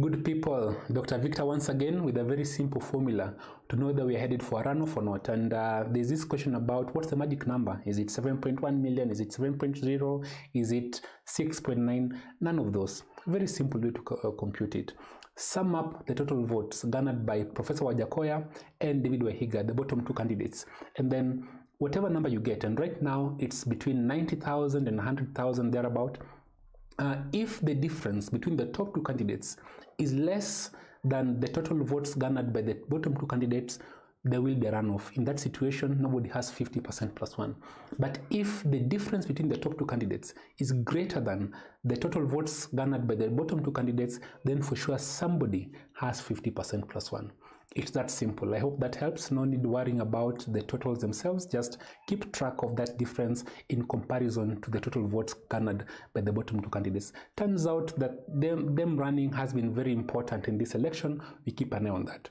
Good people, Dr. Victor once again with a very simple formula to know that we are headed for a runoff or not. And there's this question about what's the magic number? Is it 7.1 million? Is it 7.0? Is it 6.9? None of those. Very simple way to compute it. Sum up the total votes garnered by Professor Wajakoyah and David Waihiga, the bottom two candidates. And then whatever number you get, and right now it's between 90,000 and 100,000 thereabout. If the difference between the top two candidates is less than the total votes garnered by the bottom two candidates, there will be a runoff. In that situation, nobody has 50% plus one. But if the difference between the top two candidates is greater than the total votes garnered by the bottom two candidates, then for sure somebody has 50% plus one. It's that simple. I hope that helps. No need worrying about the totals themselves. Just keep track of that difference in comparison to the total votes garnered by the bottom two candidates. Turns out that them running has been very important in this election. We keep an eye on that.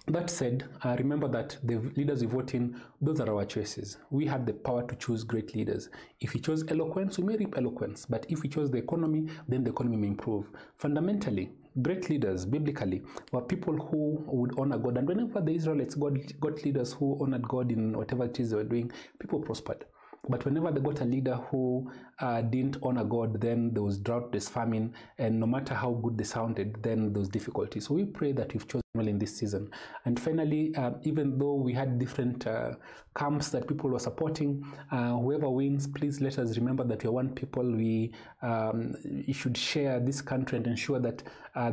That said, remember that the leaders we vote in, those are our choices. We have the power to choose great leaders. If we chose eloquence, we may reap eloquence. But if we chose the economy, then the economy may improve. Fundamentally, great leaders, biblically, were people who would honor God. And whenever the Israelites got leaders who honored God in whatever it is they were doing, people prospered. But whenever they got a leader who didn't honor God, then there was drought, there's famine, and no matter how good they sounded, then there was difficulty. So we pray that we've chosen well in this season. And finally, even though we had different camps that people were supporting, whoever wins, please let us remember that we are one people. We should share this country and ensure that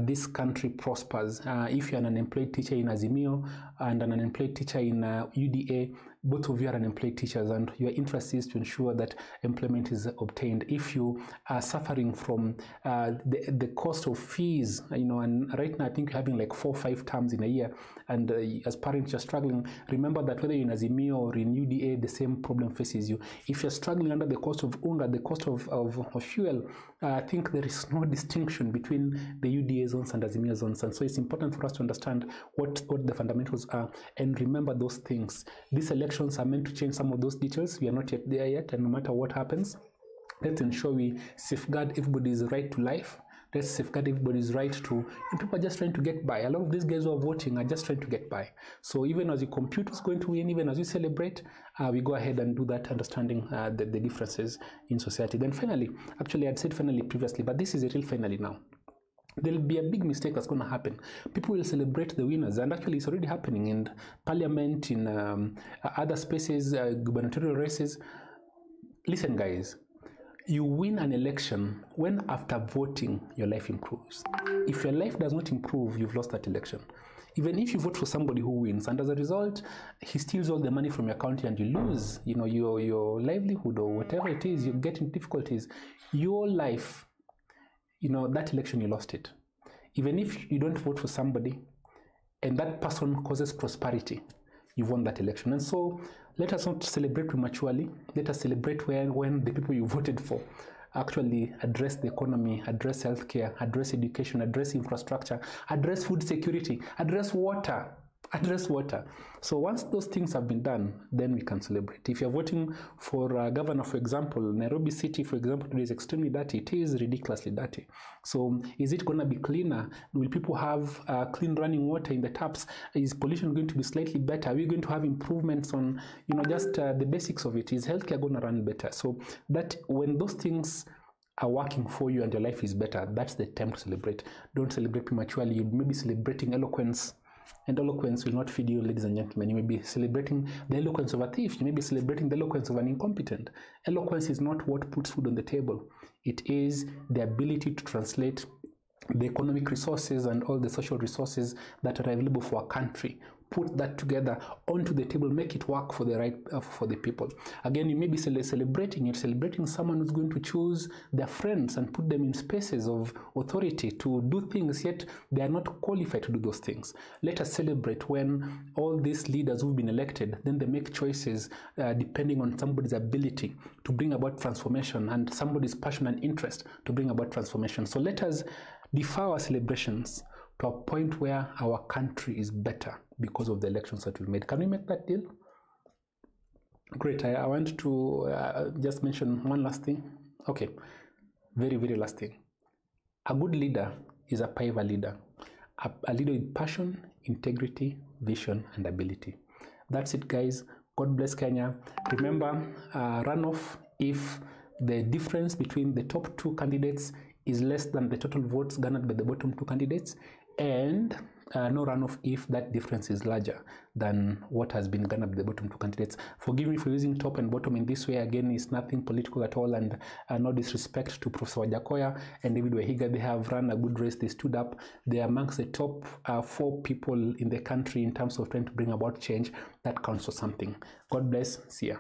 this country prospers. If you're an unemployed teacher in Azimio and an unemployed teacher in UDA, both of you are unemployed teachers, and your interest is to ensure that employment is obtained. If you are suffering from the cost of fees, and right now I think you're having like 4 or 5 terms in a year, and as parents you're struggling, remember that whether you're in Azimio or in UDA, the same problem faces you. If you're struggling under the cost of UNGA, the cost of fuel, I think there is no distinction between the UDA zones and Azimio zones, and so it's important for us to understand what the fundamentals are and remember those things. This election are meant to change some of those details. We are not yet there yet, and no matter what happens, let's ensure we safeguard everybody's right to life. Let's safeguard everybody's right to, and people are just trying to get by. A lot of these guys who are voting are just trying to get by. So even as you compute who's going to win, even as you celebrate, we go ahead and do that, understanding the differences in society. Then finally, actually I'd said finally previously, but this is a real finally now. There'll be a big mistake that's going to happen. People will celebrate the winners, and actually it's already happening in parliament, in other spaces, gubernatorial races. Listen, guys, you win an election when after voting, your life improves. If your life does not improve, you've lost that election. Even if you vote for somebody who wins, and as a result, he steals all the money from your account and you lose, your livelihood or whatever it is, you get in difficulties, your life, that election, you lost it. Even if you don't vote for somebody and that person causes prosperity, you've won that election. And so let us not celebrate prematurely. Let us celebrate when the people you voted for actually address the economy, address healthcare, address education, address infrastructure, address food security, address water. So once those things have been done, then we can celebrate. If you're voting for a governor, for example, Nairobi City, for example, today is extremely dirty. It is ridiculously dirty. So is it going to be cleaner? Will people have clean running water in the taps? Is pollution going to be slightly better? Are we going to have improvements on, just the basics of it? Is healthcare going to run better? So that when those things are working for you and your life is better, that's the time to celebrate. Don't celebrate prematurely. You may be celebrating eloquence, and eloquence will not feed you, ladies and gentlemen. You may be celebrating the eloquence of a thief. You may be celebrating the eloquence of an incompetent. Eloquence is not what puts food on the table. It is the ability to translate the economic resources and all the social resources that are available for a country. Put that together onto the table, make it work for the right for the people. Again, you may be celebrating someone who's going to choose their friends and put them in spaces of authority to do things, yet they are not qualified to do those things. Let us celebrate when all these leaders who've been elected, then they make choices depending on somebody's ability to bring about transformation and somebody's passion and interest to bring about transformation. So let us defer our celebrations to a point where our country is better because of the elections that we've made. Can we make that deal? Great. I want to just mention one last thing. Okay, very, very last thing. A good leader is a Paiva leader, a leader with passion, integrity, vision, and ability. That's it, guys. God bless Kenya. Remember, runoff if the difference between the top two candidates is less than the total votes garnered by the bottom two candidates, and no runoff if that difference is larger than what has been garnered by the bottom two candidates. Forgive me for using top and bottom in this way. Again, it's nothing political at all, and no disrespect to Professor Wajakoyah and David Waihiga. They have run a good race. They stood up. They are amongst the top 4 people in the country in terms of trying to bring about change. That counts for something. God bless. See ya.